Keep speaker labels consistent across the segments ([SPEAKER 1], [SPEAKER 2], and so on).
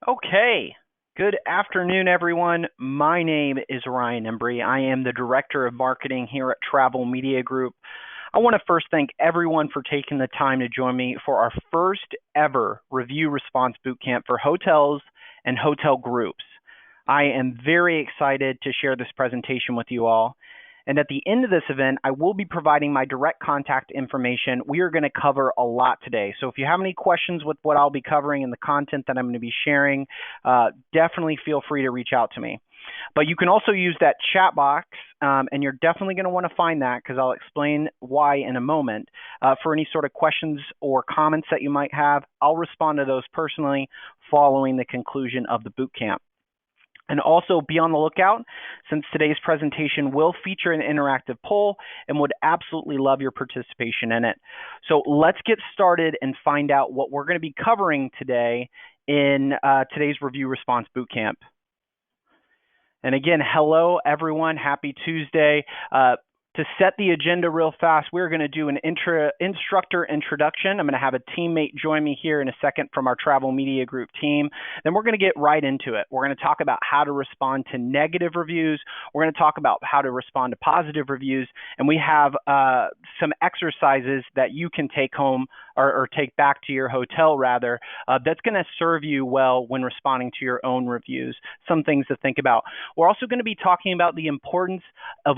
[SPEAKER 1] Okay. Good afternoon, everyone. My name is Ryan Embry. I am the Director of Marketing here at Travel Media Group. I want to first thank everyone for taking the time to join me for our first ever review response bootcamp for hotels and hotel groups. I am very excited to share this presentation with you all. And at the end of this event, I will be providing my direct contact information. We are going to cover a lot today. So if you have any questions with what I'll be covering and the content that I'm going to be sharing, definitely feel free to reach out to me. But you can also use that chat box, and you're definitely going to want to find that because I'll explain why in a moment. For any sort of questions or comments that you might have, I'll respond to those personally following the conclusion of the bootcamp. And also be on the lookout, since today's presentation will feature an interactive poll and would absolutely love your participation in it. So let's get started and find out what we're going to be covering today in today's Review Response Bootcamp. And again, hello everyone, happy Tuesday. To set the agenda real fast, we're going to do an instructor introduction. I'm going to have a teammate join me here in a second from our Travel Media Group team. Then we're going to get right into it. We're going to talk about how to respond to negative reviews. We're going to talk about how to respond to positive reviews. And we have some exercises that you can take home or take back to your hotel rather, that's going to serve you well when responding to your own reviews. Some things to think about. We're also going to be talking about the importance of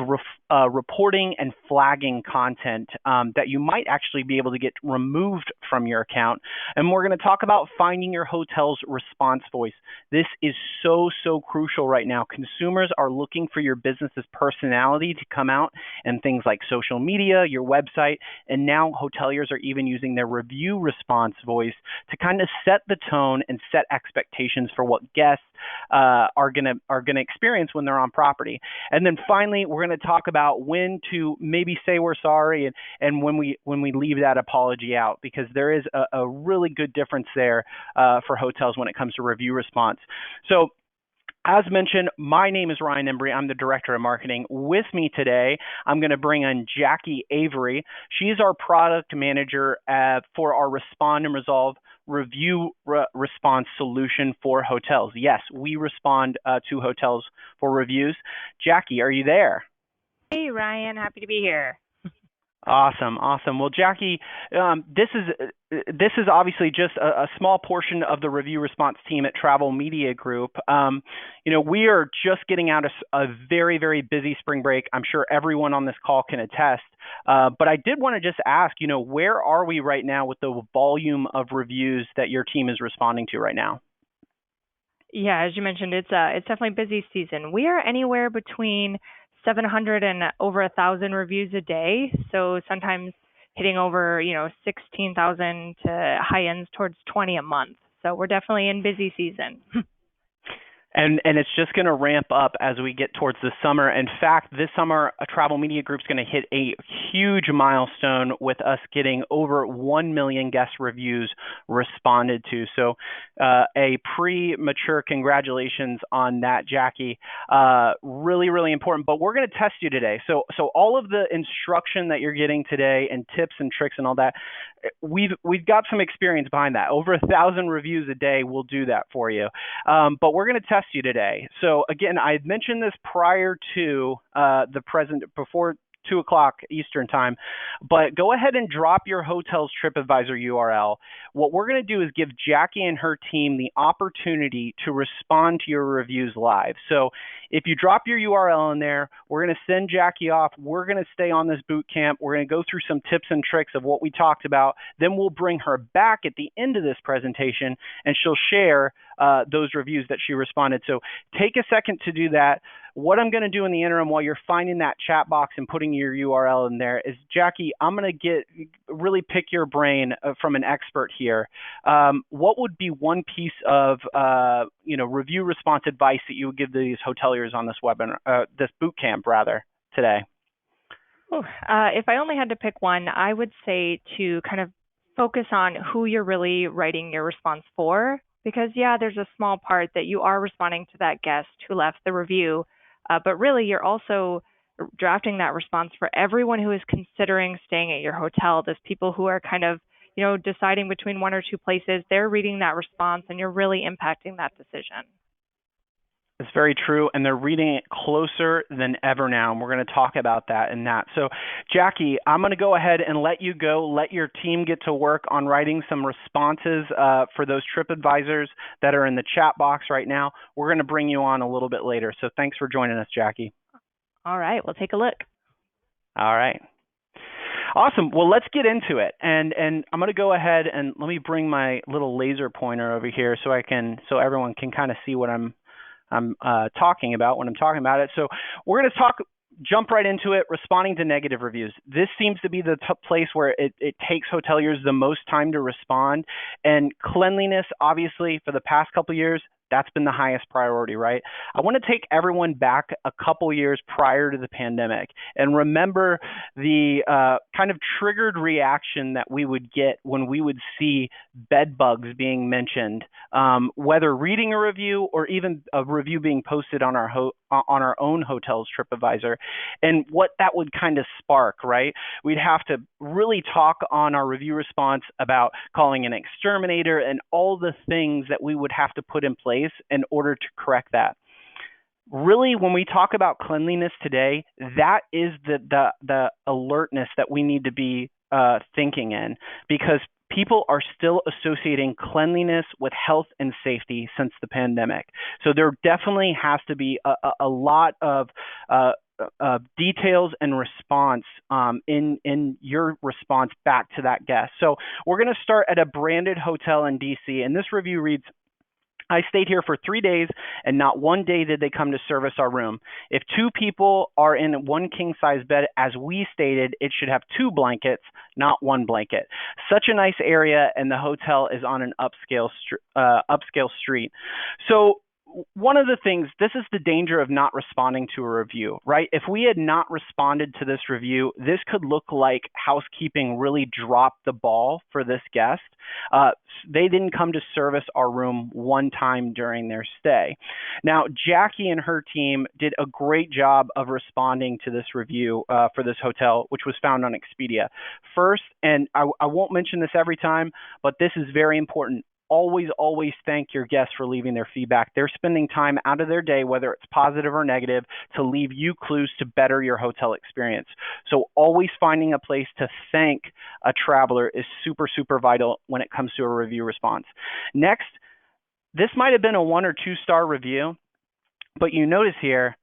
[SPEAKER 1] reporting and flagging content that you might actually be able to get removed from your account. And we're going to talk about finding your hotel's response voice. This is so crucial right now. Consumers are looking for your business's personality to come out in things like social media, your website, and now hoteliers are even using their review response voice to kind of set the tone and set expectations for what guests are gonna experience when they're on property. And then finally, we're going to talk about when to maybe say we're sorry and when we leave that apology out, because there is a really good difference there for hotels when it comes to review response. So as mentioned, my name is Ryan Embry. I'm the Director of Marketing. With me today, I'm going to bring in Jackie Avery. She's our Product Manager for our Respond and Resolve review response solution for hotels. Yes, we respond to hotels for reviews. Jackie, are you there?
[SPEAKER 2] Hey, Ryan. Happy to be here.
[SPEAKER 1] Awesome. Well, Jackie, this is obviously just a small portion of the review response team at Travel Media Group. We are just getting out of a very busy spring break. I'm sure everyone on this call can attest. But I did want to just ask, where are we right now with the volume of reviews that your team is responding to right now?
[SPEAKER 2] Yeah, as you mentioned, it's definitely busy season. We are anywhere between 700 and over 1,000 reviews a day. So sometimes hitting over, 16,000 to high ends towards 20 a month. So we're definitely in busy season.
[SPEAKER 1] And it's just going to ramp up as we get towards the summer. In fact, this summer, a Travel Media Group is going to hit a huge milestone with us getting over 1 million guest reviews responded to. So a premature congratulations on that, Jackie. Really important. But we're going to test you today. So all of the instruction that you're getting today and tips and tricks and all that, we've got some experience behind that. Over 1,000 reviews a day will do that for you. But we're going to test you today. So again, I had mentioned this prior to before 2 o'clock Eastern time, but go ahead and drop your hotel's TripAdvisor URL. What we're going to do is give Jackie and her team the opportunity to respond to your reviews live. So if you drop your URL in there, we're going to send Jackie off. We're going to stay on this boot camp. We're going to go through some tips and tricks of what we talked about. Then we'll bring her back at the end of this presentation and she'll share those reviews that she responded. So take a second to do that. What I'm going to do in the interim while you're finding that chat box and putting your URL in there is, Jackie, I'm going to really pick your brain from an expert here. What would be one piece of review response advice that you would give these hoteliers on this webinar, this boot camp rather, today?
[SPEAKER 2] If I only had to pick one, I would say to kind of focus on who you're really writing your response for. Because, yeah, there's a small part that you are responding to that guest who left the review, but really you're also drafting that response for everyone who is considering staying at your hotel. There's people who are kind of, deciding between one or two places, they're reading that response and you're really impacting that decision.
[SPEAKER 1] It's very true, and they're reading it closer than ever now, and we're going to talk about that and that. So, Jackie, I'm going to go ahead and let you go. Let your team get to work on writing some responses for those TripAdvisors that are in the chat box right now. We're going to bring you on a little bit later. So thanks for joining us, Jackie.
[SPEAKER 2] All right, we'll take a look.
[SPEAKER 1] All right. Awesome. Well, let's get into it. And I'm going to go ahead and let me bring my little laser pointer over here so everyone can kind of see what I'm talking about when I'm talking about it. So we're going to jump right into it, responding to negative reviews. This seems to be the place where it takes hoteliers the most time to respond. And cleanliness, obviously, for the past couple of years, that's been the highest priority, right? I want to take everyone back a couple years prior to the pandemic and remember the kind of triggered reaction that we would get when we would see bed bugs being mentioned, whether reading a review or even a review being posted on our own hotel's TripAdvisor, and what that would kind of spark, right? We'd have to really talk on our review response about calling an exterminator and all the things that we would have to put in place in order to correct that. Really, when we talk about cleanliness today, that is the alertness that we need to be thinking in, because people are still associating cleanliness with health and safety since the pandemic. So there definitely has to be a lot of details and response in your response back to that guest. So we're going to start at a branded hotel in DC, and this review reads, I stayed here for 3 days, and not one day did they come to service our room. If two people are in one king-size bed, as we stated, it should have 2 blankets, not 1 blanket. Such a nice area, and the hotel is on an upscale street. So one of the things, this is the danger of not responding to a review, right? If we had not responded to this review, this could look like housekeeping really dropped the ball for this guest. They didn't come to service our room one time during their stay. Now, Jackie and her team did a great job of responding to this review for this hotel, which was found on Expedia. First, and I won't mention this every time, but this is very important. Always thank your guests for leaving their feedback. They're spending time out of their day, whether it's positive or negative, to leave you clues to better your hotel experience. So always finding a place to thank a traveler is super, super vital when it comes to a review response. Next, this might have been a 1 or 2 star review, but you notice here,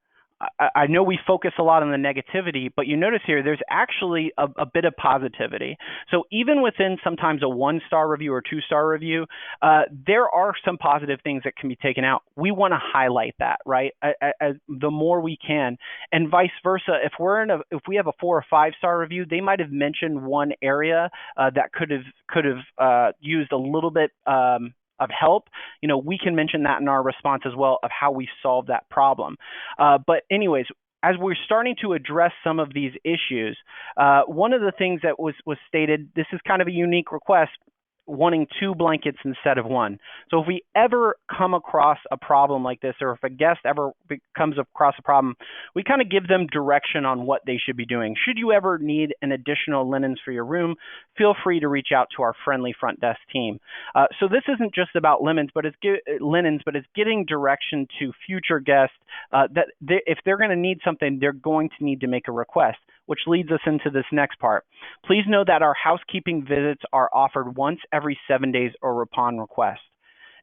[SPEAKER 1] I know we focus a lot on the negativity, but you notice here there's actually a bit of positivity. So even within sometimes a 1-star review or 2-star review, there are some positive things that can be taken out. We want to highlight that, right? The more we can, and vice versa. If we have a 4 or 5-star review, they might have mentioned one area that could have used a little bit of help. We can mention that in our response as well of how we solve that problem. But anyways, as we're starting to address some of these issues, one of the things that was stated, this is kind of a unique request, wanting 2 blankets instead of 1. So if we ever come across a problem like this, or if a guest ever comes across a problem, we kind of give them direction on what they should be doing. Should you ever need an additional linens for your room, feel free to reach out to our friendly front desk team. So this isn't just about linens, but it's getting direction to future guests that if they're going to need something, they're going to need to make a request, which leads us into this next part. Please know that our housekeeping visits are offered once every 7 days or upon request.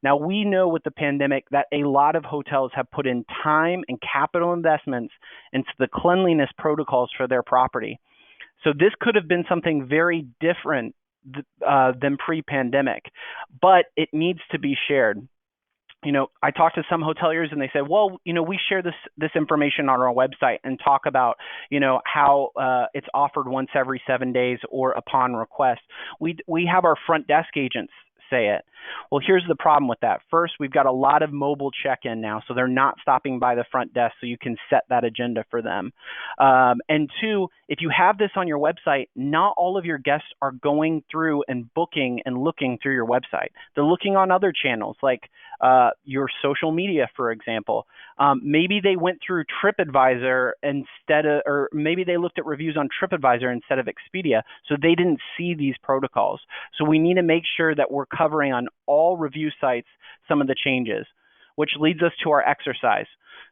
[SPEAKER 1] Now, we know with the pandemic that a lot of hotels have put in time and capital investments into the cleanliness protocols for their property. So this could have been something very different than pre-pandemic, but it needs to be shared. I talked to some hoteliers and they said, well, we share this information on our website and talk about, how it's offered once every 7 days or upon request. We have our front desk agents say it. Well, here's the problem with that. First, we've got a lot of mobile check-in now, so they're not stopping by the front desk, so you can set that agenda for them. And two, if you have this on your website, not all of your guests are going through and booking and looking through your website. They're looking on other channels like your social media, for example. Maybe they went through TripAdvisor instead of, or maybe they looked at reviews on TripAdvisor instead of Expedia, so they didn't see these protocols. So we need to make sure that we're covering on all review sites some of the changes, which leads us to our exercise.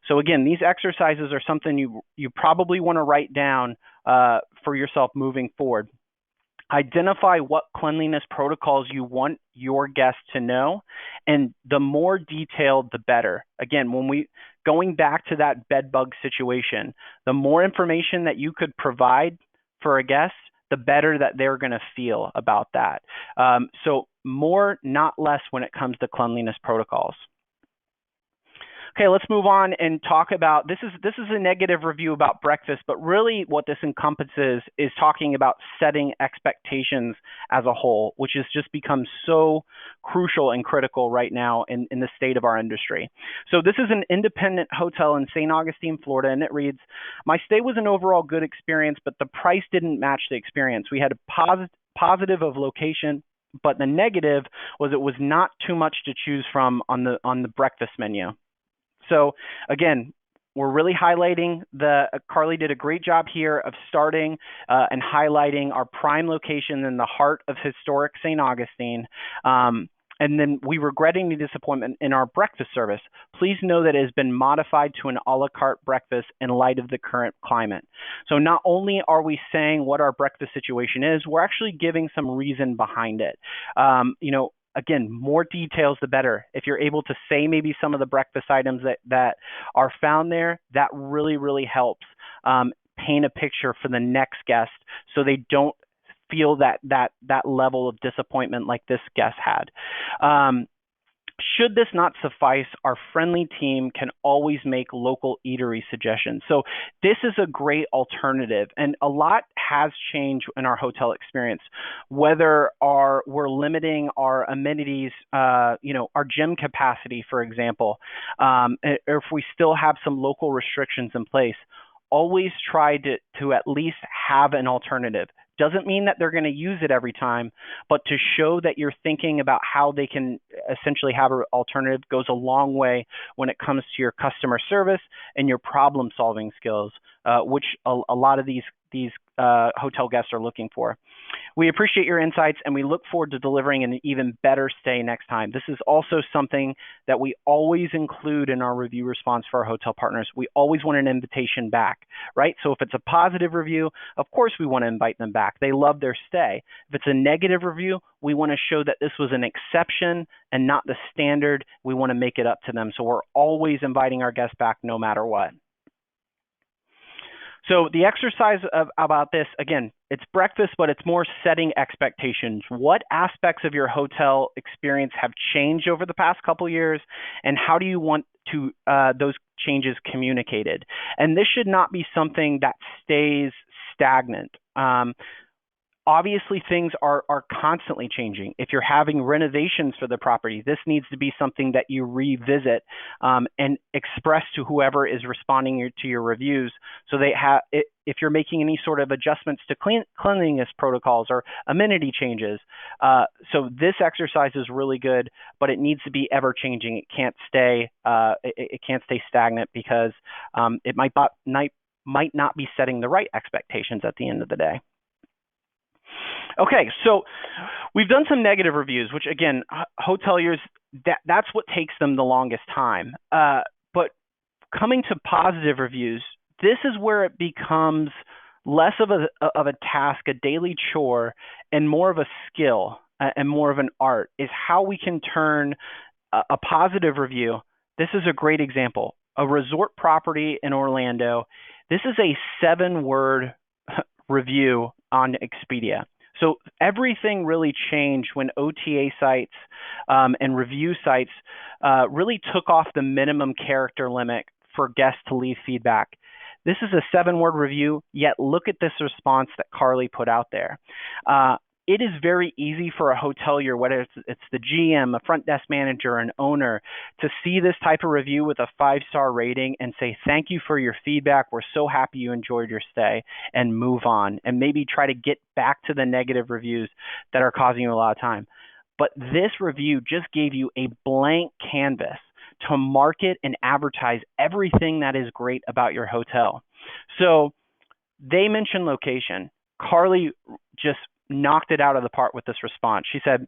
[SPEAKER 1] So again, these exercises are something you probably want to write down for yourself moving forward. Identify what cleanliness protocols you want your guests to know, and the more detailed, the better. Again, going back to that bed bug situation, the more information that you could provide for a guest, the better that they're going to feel about that. So more, not less, when it comes to cleanliness protocols. Okay, let's move on and talk about, this is a negative review about breakfast, but really what this encompasses is talking about setting expectations as a whole, which has just become so crucial and critical right now in the state of our industry. So this is an independent hotel in St. Augustine, Florida, and it reads, "My stay was an overall good experience, but the price didn't match the experience. We had a positive of location, but the negative was it was not too much to choose from on the breakfast menu." So again, we're really highlighting Carly did a great job here of starting and highlighting our prime location in the heart of historic St. Augustine. And then we regretting the disappointment in our breakfast service. Please know that it has been modified to an a la carte breakfast in light of the current climate. So not only are we saying what our breakfast situation is, we're actually giving some reason behind it. Again, more details, the better. If you're able to say maybe some of the breakfast items that are found there, that really, really helps paint a picture for the next guest so they don't feel that level of disappointment like this guest had. Should this not suffice, our friendly team can always make local eatery suggestions. So this is a great alternative, and a lot has changed in our hotel experience. Whether we're limiting our amenities, our gym capacity, for example, or if we still have some local restrictions in place, always try to at least have an alternative. Doesn't mean that they're going to use it every time, but to show that you're thinking about how they can essentially have an alternative goes a long way when it comes to your customer service and your problem-solving skills, which a lot of these hotel guests are looking for. We appreciate your insights, and we look forward to delivering an even better stay next time. This is also something that we always include in our review response for our hotel partners. We always want an invitation back, right? So if it's a positive review, of course we want to invite them back. They love their stay. If it's a negative review, we want to show that this was an exception and not the standard. We want to make it up to them. So we're always inviting our guests back no matter what. So the exercise about this, again, it's breakfast, but it's more setting expectations. What aspects of your hotel experience have changed over the past couple of years, and how do you want to those changes communicated? And this should not be something that stays stagnant. Obviously, things are constantly changing. If you're having renovations for the property, this needs to be something that you revisit and express to whoever is responding to your reviews. So they have, if you're making any sort of adjustments to cleanliness protocols or amenity changes. So this exercise is really good, but it needs to be ever changing. It can't stay. It can't stay stagnant because it might not be setting the right expectations at the end of the day. Okay, so we've done some negative reviews, which again, hoteliers, that's what takes them the longest time. But coming to positive reviews, this is where it becomes less of a task, a daily chore, and more of a skill and more of an art, is how we can turn a positive review. This is a great example. A resort property in Orlando. This is a 7-word review on Expedia. So everything really changed when OTA sites and review sites really took off the minimum character limit for guests to leave feedback. This is a 7-word review, yet look at this response that Carly put out there. it is very easy for a hotelier, whether it's the GM, a front desk manager, an owner, to see this type of review with a 5-star rating and say, thank you for your feedback. We're so happy you enjoyed your stay, and move on and maybe try to get back to the negative reviews that are causing you a lot of time. But this review just gave you a blank canvas to market and advertise everything that is great about your hotel. So they mentioned location. Carly just knocked it out of the park with this response. She said,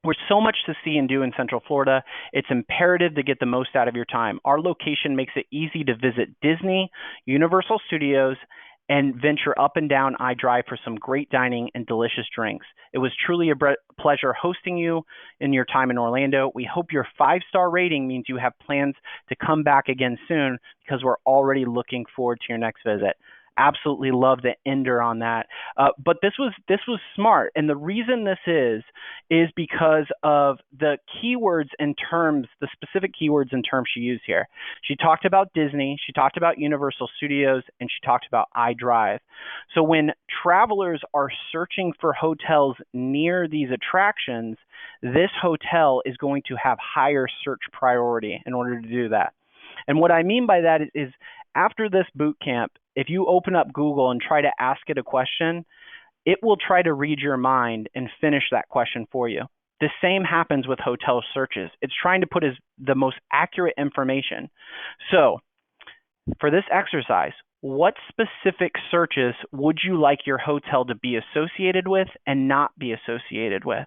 [SPEAKER 1] "There's so much to see and do in Central Florida. It's imperative to get the most out of your time. Our location makes it easy to visit Disney, Universal Studios, and venture up and down I-Drive for some great dining and delicious drinks. It was truly a pleasure hosting you in your time in Orlando. We hope your 5-star rating means you have plans to come back again soon, because we're already looking forward to your next visit." Absolutely love the ender on that. But this was smart. And the reason this is because of the keywords and terms, the specific keywords and terms she used here. She talked about Disney, she talked about Universal Studios, and she talked about iDrive. So when travelers are searching for hotels near these attractions, this hotel is going to have higher search priority in order to do that. And what I mean by that is after this boot camp, if you open up Google and try to ask it a question, it will try to read your mind and finish that question for you. The same happens with hotel searches. It's trying to put the most accurate information. So for this exercise, what specific searches would you like your hotel to be associated with and not be associated with?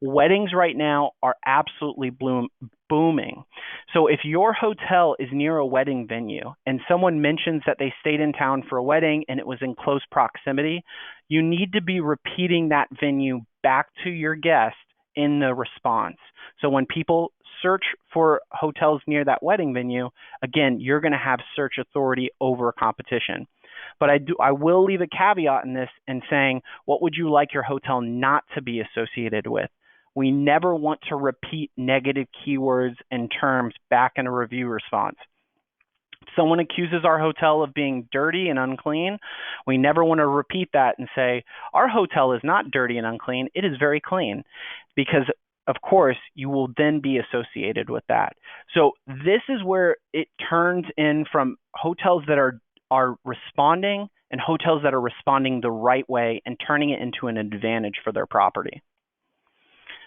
[SPEAKER 1] Weddings right now are absolutely booming. So if your hotel is near a wedding venue and someone mentions that they stayed in town for a wedding and it was in close proximity, you need to be repeating that venue back to your guest in the response. So when people search for hotels near that wedding venue, again, you're going to have search authority over competition. But I will leave a caveat in this and saying, what would you like your hotel not to be associated with? We never want to repeat negative keywords and terms back in a review response. If someone accuses our hotel of being dirty and unclean, we never want to repeat that and say, our hotel is not dirty and unclean, it is very clean, because of course you will then be associated with that. So this is where it turns in from hotels that are responding and hotels that are responding the right way and turning it into an advantage for their property.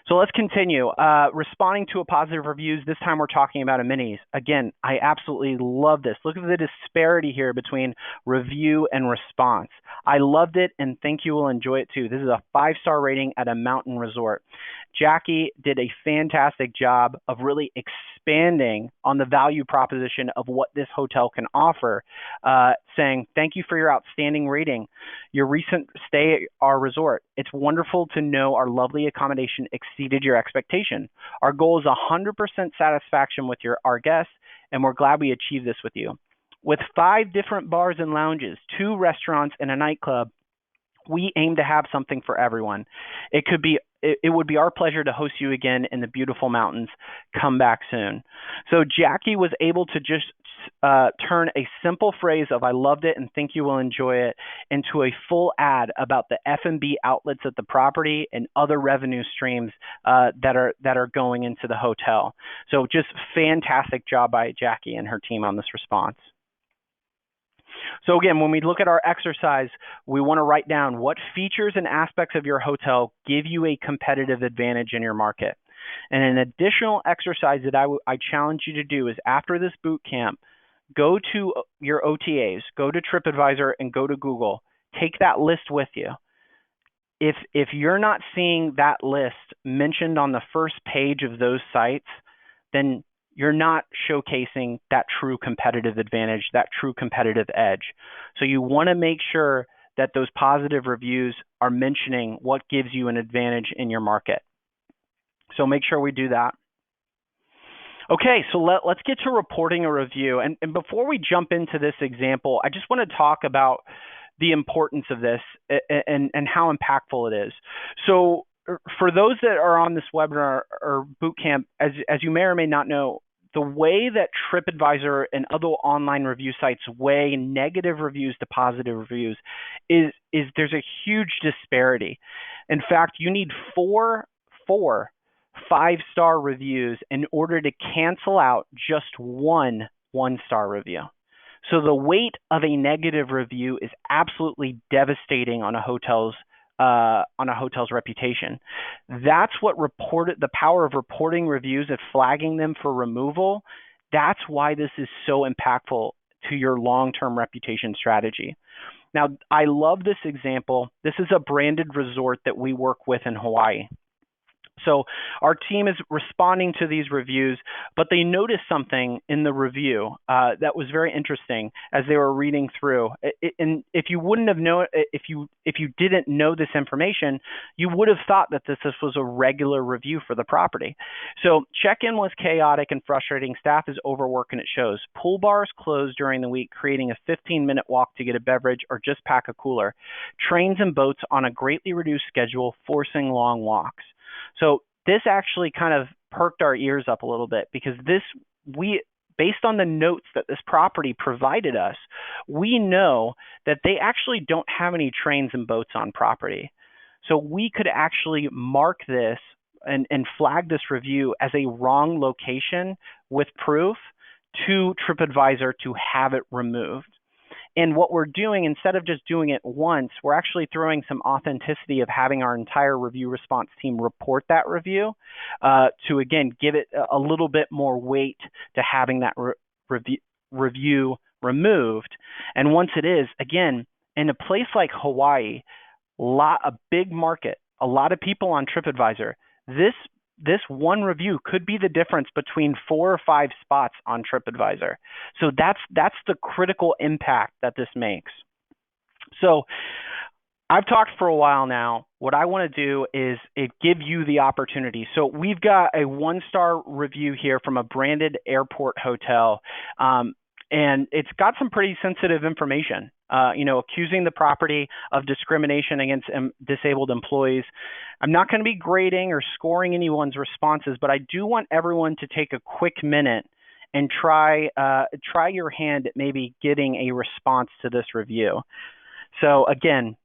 [SPEAKER 1] So let's continue. Responding to a positive reviews, this time we're talking about amenities. Again, I absolutely love this. Look at the disparity here between review and response. I loved it and think you will enjoy it too. This is a 5-star rating at a mountain resort. Jackie did a fantastic job of really expanding on the value proposition of what this hotel can offer, saying, thank you for your outstanding rating. Your recent stay at our resort. It's wonderful to know our lovely accommodation exceeded your expectation. Our goal is 100% satisfaction with our guests, and we're glad we achieved this with you. With 5 different bars and lounges, 2 restaurants, and a nightclub, we aim to have something for everyone. It would be our pleasure to host you again in the beautiful mountains. Come back soon. So Jackie was able to just turn a simple phrase of I loved it and think you will enjoy it into a full ad about the F&B outlets at the property and other revenue streams that are going into the hotel. So just fantastic job by Jackie and her team on this response. So again, when we look at our exercise, we want to write down what features and aspects of your hotel give you a competitive advantage in your market. And an additional exercise that I challenge you to do is after this boot camp, go to your OTAs, go to TripAdvisor, and go to Google. Take that list with you. If you're not seeing that list mentioned on the first page of those sites, then you're not showcasing that true competitive advantage, that true competitive edge. So you want to make sure that those positive reviews are mentioning what gives you an advantage in your market. So make sure we do that. Okay, so let's get to reporting a review. And before we jump into this example, I just want to talk about the importance of this and how impactful it is. So for those that are on this webinar or bootcamp, as you may or may not know, the way that TripAdvisor and other online review sites weigh negative reviews to positive reviews is there's a huge disparity. In fact, you need four 5-star reviews in order to cancel out just one-star review. So the weight of a negative review is absolutely devastating on a hotel's reputation. That's what the power of reporting reviews and flagging them for removal. That's why this is so impactful to your long-term reputation strategy. Now, I love this example. This is a branded resort that we work with in Hawaii. So our team is responding to these reviews, but they noticed something in the review that was very interesting as they were reading through. And if you wouldn't have known, if you didn't know this information, you would have thought that this was a regular review for the property. So check-in was chaotic and frustrating. Staff is overworked, and it shows. Pool bars closed during the week, creating a 15-minute walk to get a beverage or just pack a cooler. Trains and boats on a greatly reduced schedule, forcing long walks. So this actually kind of perked our ears up a little bit, because based on the notes that this property provided us, we know that they actually don't have any trains and boats on property. So we could actually mark this and flag this review as a wrong location with proof to TripAdvisor to have it removed. And what we're doing, instead of just doing it once, we're actually throwing some authenticity of having our entire review response team report that review to, again, give it a little bit more weight to having that review removed. And once it is, again, in a place like Hawaii, a big market, a lot of people on TripAdvisor, this one review could be the difference between 4 or 5 spots on TripAdvisor. So that's the critical impact that this makes. So I've talked for a while now. What I want to do is give you the opportunity. So we've got a 1-star review here from a branded airport hotel. And it's got some pretty sensitive information, accusing the property of discrimination against disabled employees. I'm not going to be grading or scoring anyone's responses, but I do want everyone to take a quick minute and try your hand at maybe getting a response to this review. So again,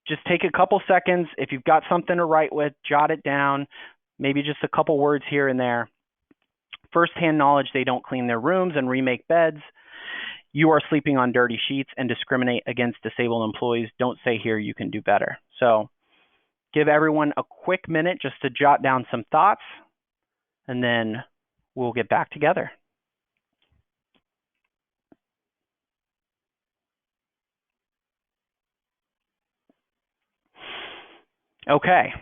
[SPEAKER 1] just take a couple seconds. If you've got something to write with, jot it down, maybe just a couple words here and there. First-hand knowledge, they don't clean their rooms and remake beds. You are sleeping on dirty sheets and discriminate against disabled employees. Don't say here you can do better. So give everyone a quick minute just to jot down some thoughts, and then we'll get back together. Okay.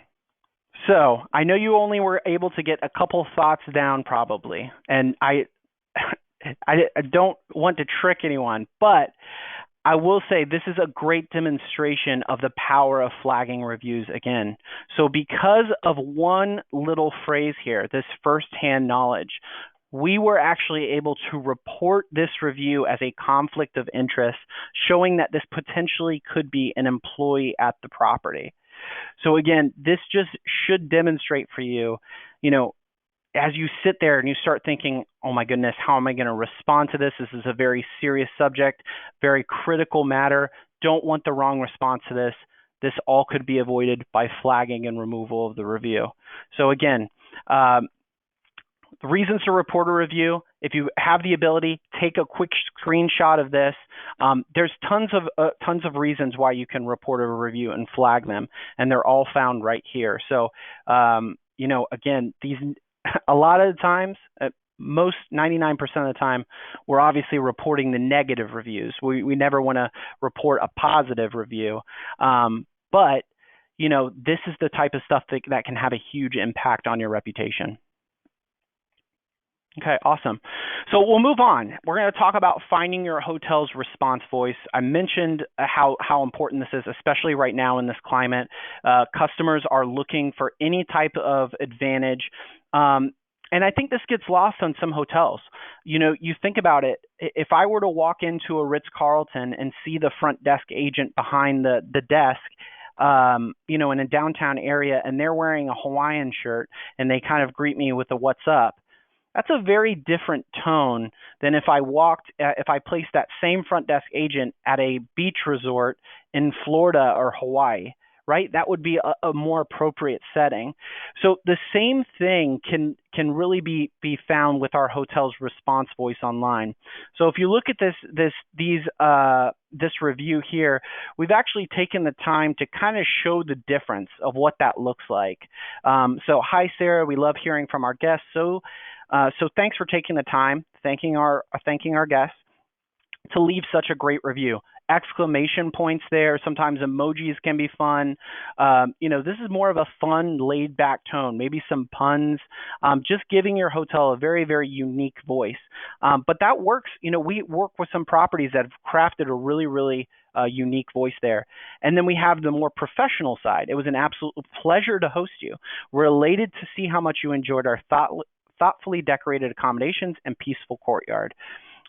[SPEAKER 1] So I know you only were able to get a couple thoughts down probably, and I don't want to trick anyone, but I will say this is a great demonstration of the power of flagging reviews again. So because of one little phrase here, this firsthand knowledge, we were actually able to report this review as a conflict of interest, showing that this potentially could be an employee at the property. So again, this just should demonstrate for you, as you sit there and you start thinking, oh my goodness, how am I going to respond to this? This is a very serious subject, very critical matter. Don't want the wrong response to this. This all could be avoided by flagging and removal of the review. So again, the reasons to report a review, if you have the ability, take a quick screenshot of this. There's tons of reasons why you can report a review and flag them, and they're all found right here. So, again, a lot of the times, most 99% of the time, we're obviously reporting the negative reviews. We never want to report a positive review, but this is the type of stuff that can have a huge impact on your reputation. Okay, awesome. So we'll move on. We're going to talk about finding your hotel's response voice. I mentioned how important this is, especially right now in this climate. Customers are looking for any type of advantage. And I think this gets lost on some hotels. You think about it. If I were to walk into a Ritz-Carlton and see the front desk agent behind the desk, in a downtown area, and they're wearing a Hawaiian shirt and they kind of greet me with a "what's up," that's a very different tone than if I placed that same front desk agent at a beach resort in Florida or Hawaii, right? That would be a more appropriate setting. So the same thing can really be found with our hotel's response voice online. So if you look at this review here, we've actually taken the time to kind of show the difference of what that looks like. So hi Sarah, we love hearing from our guests. So thanks for taking the time, thanking our guests to leave such a great review. Exclamation points there. Sometimes emojis can be fun. This is more of a fun, laid back tone, maybe some puns, just giving your hotel a very, very unique voice. But that works. We work with some properties that have crafted a really, really unique voice there. And then we have the more professional side. It was an absolute pleasure to host you. We're elated to see how much you enjoyed our thoughtfully decorated accommodations and peaceful courtyard.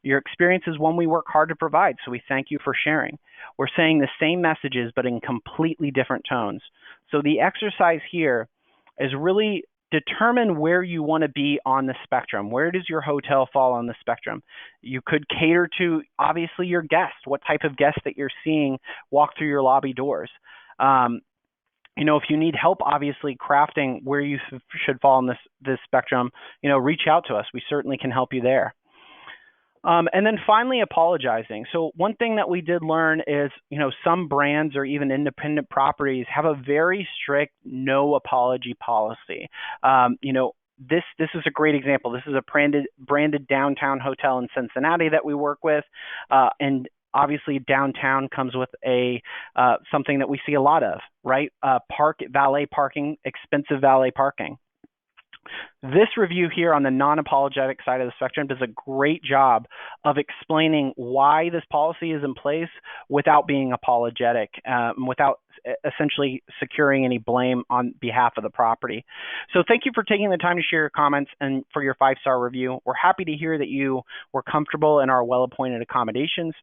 [SPEAKER 1] Your experience is one we work hard to provide, so we thank you for sharing. We're saying the same messages, but in completely different tones. So the exercise here is really determine where you want to be on the spectrum. Where does your hotel fall on the spectrum? You could cater to, obviously, your guest, what type of guest that you're seeing walk through your lobby doors. If you need help, obviously, crafting where you should fall on this spectrum, reach out to us. We certainly can help you there. And then finally, apologizing. So one thing that we did learn is, some brands or even independent properties have a very strict no apology policy. This is a great example. This is a branded downtown hotel in Cincinnati that we work with, and obviously downtown comes with something that we see a lot of, right? Valet parking, expensive valet parking. This review here on the non-apologetic side of the spectrum does a great job of explaining why this policy is in place without being apologetic, without essentially securing any blame on behalf of the property. So thank you for taking the time to share your comments and for your 5-star review. We're happy to hear that you were comfortable in our well-appointed accommodations.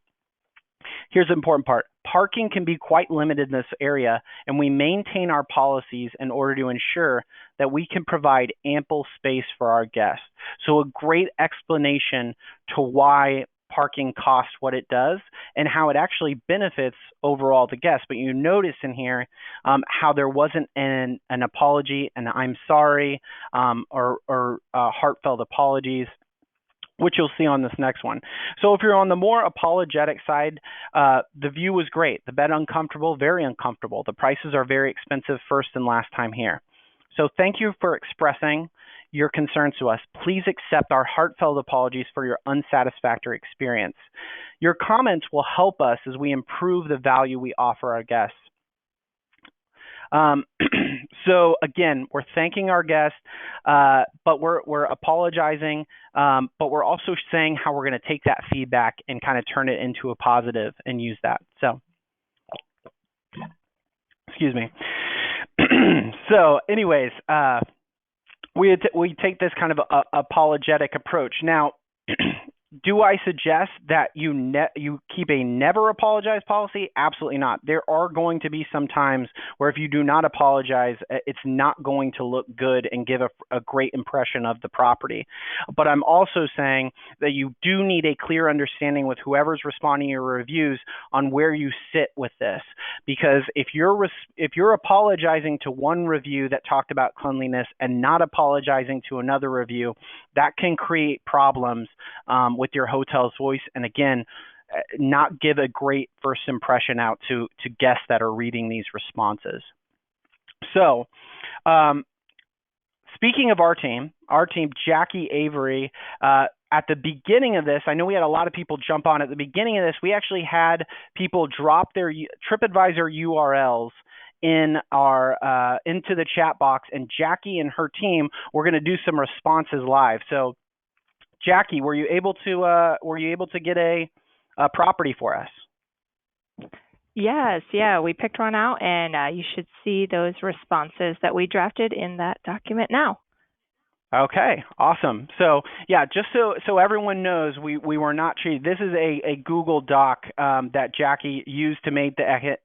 [SPEAKER 1] Here's the important part. Parking can be quite limited in this area, and we maintain our policies in order to ensure that we can provide ample space for our guests. So a great explanation to why parking costs what it does and how it actually benefits overall the guests. But you notice in here how there wasn't an apology, and I'm sorry, or heartfelt apologies, which you'll see on this next one. So if you're on the more apologetic side, the view was great. The bed uncomfortable, very uncomfortable. The prices are very expensive first and last time here. So thank you for expressing your concerns to us. Please accept our heartfelt apologies for your unsatisfactory experience. Your comments will help us as we improve the value we offer our guests. So again, we're thanking our guests, but we're apologizing, but we're also saying how we're going to take that feedback and kind of turn it into a positive and use that. So, excuse me. So anyways, we take this kind of apologetic approach. Now, do I suggest that you keep a never apologize policy? Absolutely not. There are going to be some times where if you do not apologize, it's not going to look good and give a great impression of the property. But I'm also saying that you do need a clear understanding with whoever's responding to your reviews on where you sit with this. Because if you're apologizing to one review that talked about cleanliness and not apologizing to another review, that can create problems with your hotel's voice, and again, not give a great first impression out to guests that are reading these responses. So, speaking of our team, Jackie Avery, at the beginning of this, I know we had a lot of people jump on. At the beginning of this, we actually had people drop their TripAdvisor URLs in into the chat box, and Jackie and her team were going to do some responses live. So, Jackie, were you able to get a property for us?
[SPEAKER 2] Yes, yeah, we picked one out, and you should see those responses that we drafted in that document now.
[SPEAKER 1] Okay, awesome. So yeah, just so everyone knows, we were not treated. This is a Google Doc that Jackie used to make the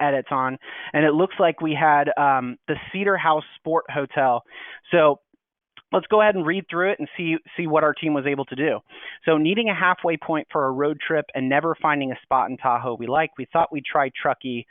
[SPEAKER 1] edits on, and it looks like we had the Cedar House Sport Hotel. So let's go ahead and read through it and see what our team was able to do. So needing a halfway point for a road trip and never finding a spot in Tahoe we thought we'd try Truckee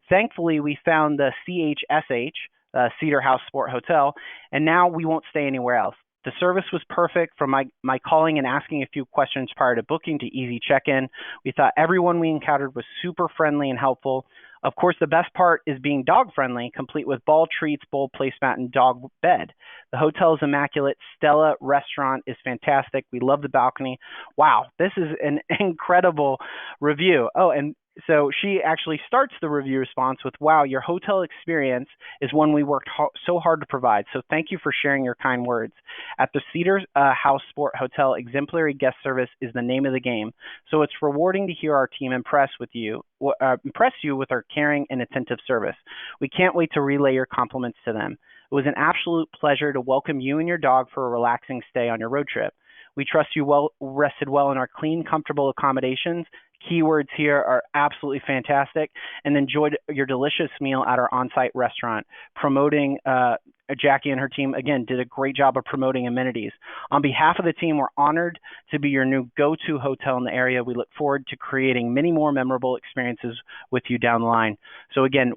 [SPEAKER 1] Thankfully, we found the CHSH, Cedar House Sport Hotel, and now we won't stay anywhere else. The service was perfect from my calling and asking a few questions prior to booking to easy check-in. We thought everyone we encountered was super friendly and helpful. Of course, the best part is being dog-friendly, complete with ball treats, bowl placemat, and dog bed. The hotel is immaculate. Stella Restaurant is fantastic. We love the balcony. Wow, this is an incredible review. Oh, and so she actually starts the review response with, wow, your hotel experience is one we worked so hard to provide. So thank you for sharing your kind words. At the Cedar House Sport Hotel, exemplary guest service is the name of the game. So it's rewarding to hear our team impress you with our caring and attentive service. We can't wait to relay your compliments to them. It was an absolute pleasure to welcome you and your dog for a relaxing stay on your road trip. We trust you rested well in our clean, comfortable accommodations. Keywords here are absolutely fantastic, and enjoyed your delicious meal at our on-site restaurant. Promoting Jackie and her team, again, did a great job of promoting amenities. On behalf of the team, we're honored to be your new go-to hotel in the area. We look forward to creating many more memorable experiences with you down the line. So again,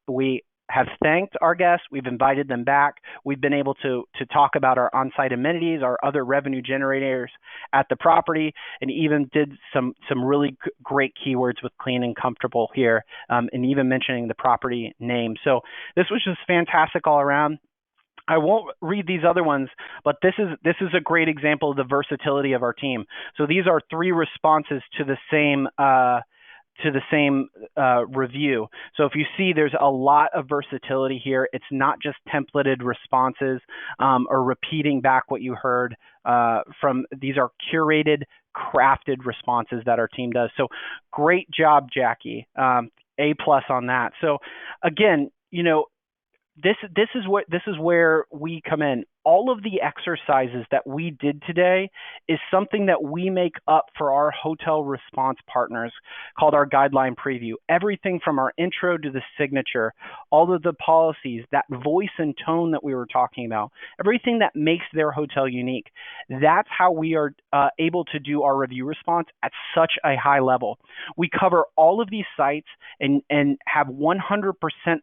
[SPEAKER 1] we have thanked our guests. We've invited them back. We've been able to talk about our on-site amenities, our other revenue generators at the property, and even did some really great keywords with clean and comfortable here, and even mentioning the property name. So this was just fantastic all around. I won't read these other ones, but this is a great example of the versatility of our team. So these are 3 responses to the same review. So if you see, there's a lot of versatility here. It's not just templated responses or repeating back what you heard from. These are curated, crafted responses that our team does. So great job, Jackie. A+ on that. So again, this is where we come in. All of the exercises that we did today is something that we make up for our hotel response partners, called our guideline preview. Everything from our intro to the signature, all of the policies, that voice and tone that we were talking about, everything that makes their hotel unique. That's how we are able to do our review response at such a high level. We cover all of these sites and have 100%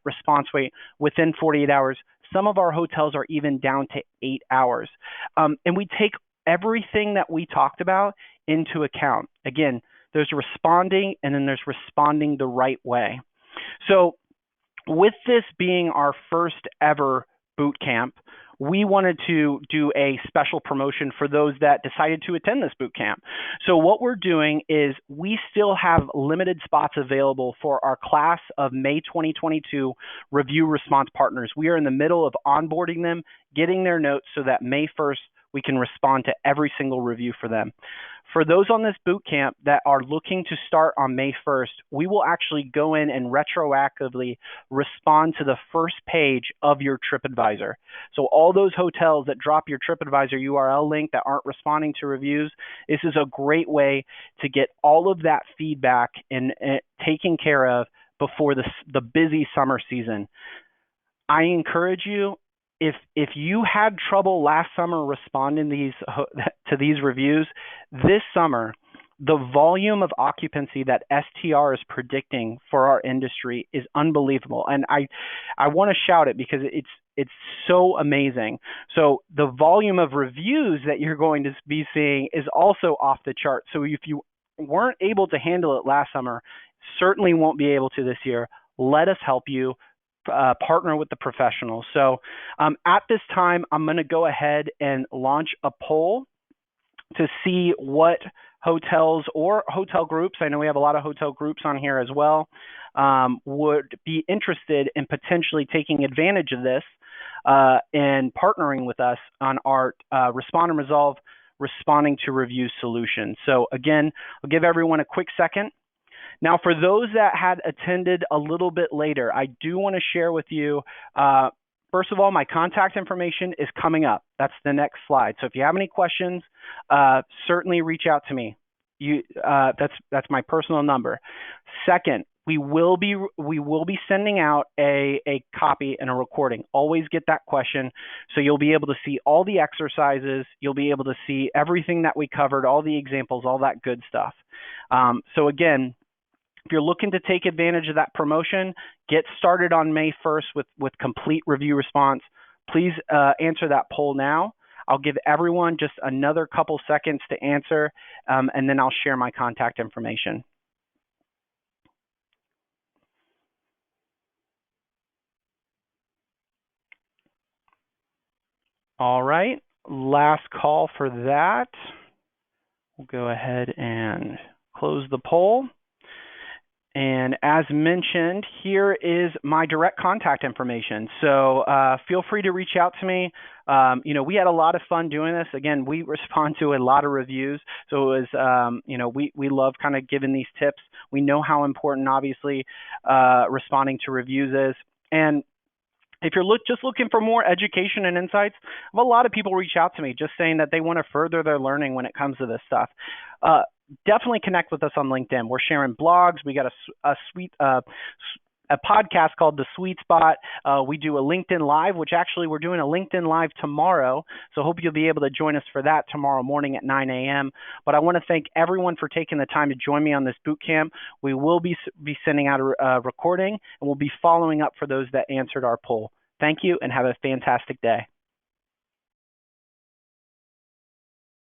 [SPEAKER 1] response rate within 48 hours. Some of our hotels are even down to 8 hours. And we take everything that we talked about into account. Again, there's responding, and then there's responding the right way. So with this being our first ever boot camp, we wanted to do a special promotion for those that decided to attend this boot camp. So what we're doing is we still have limited spots available for our class of May 2022 review response partners. We are in the middle of onboarding them, getting their notes so that May 1st we can respond to every single review for them. For those on this boot camp that are looking to start on May 1st, we will actually go in and retroactively respond to the first page of your TripAdvisor. So all those hotels that drop your TripAdvisor URL link that aren't responding to reviews, this is a great way to get all of that feedback and taken care of before the busy summer season. I encourage you, if you had trouble last summer responding to these reviews, this summer, the volume of occupancy that STR is predicting for our industry is unbelievable. And I want to shout it because it's so amazing. So the volume of reviews that you're going to be seeing is also off the chart. So if you weren't able to handle it last summer, certainly won't be able to this year. Let us help you. Partner with the professionals. So at this time, I'm going to go ahead and launch a poll to see what hotels or hotel groups, I know we have a lot of hotel groups on here as well, would be interested in potentially taking advantage of this and partnering with us on our Respond and Resolve responding to review solution. So again, I'll give everyone a quick second. Now, for those that had attended a little bit later, I do want to share with you, first of all, my contact information is coming up. That's the next slide. So if you have any questions, certainly reach out to me. That's my personal number. Second, we will be sending out a copy and a recording. Always get that question. So you'll be able to see all the exercises. You'll be able to see everything that we covered, all the examples, all that good stuff. So again, If you're looking to take advantage of that promotion, get started on May 1st with complete review response. Please answer that poll now. I'll give everyone just another couple seconds to answer, and then I'll share my contact information. All right, last call for that. We'll go ahead and close the poll. And as mentioned, here is my direct contact information. So feel free to reach out to me. We had a lot of fun doing this. Again, we respond to a lot of reviews. So it was, we love kind of giving these tips. We know how important, obviously, responding to reviews is. And if you're just looking for more education and insights, a lot of people reach out to me just saying that they want to further their learning when it comes to this stuff. Definitely connect with us on LinkedIn. We're sharing blogs. We got a podcast called The Sweet Spot. We do a LinkedIn Live, which actually we're doing a LinkedIn Live tomorrow. So hope you'll be able to join us for that tomorrow morning at 9 a.m. But I want to thank everyone for taking the time to join me on this boot camp. We will be sending out a recording, and we'll be following up for those that answered our poll. Thank you, and have a fantastic day.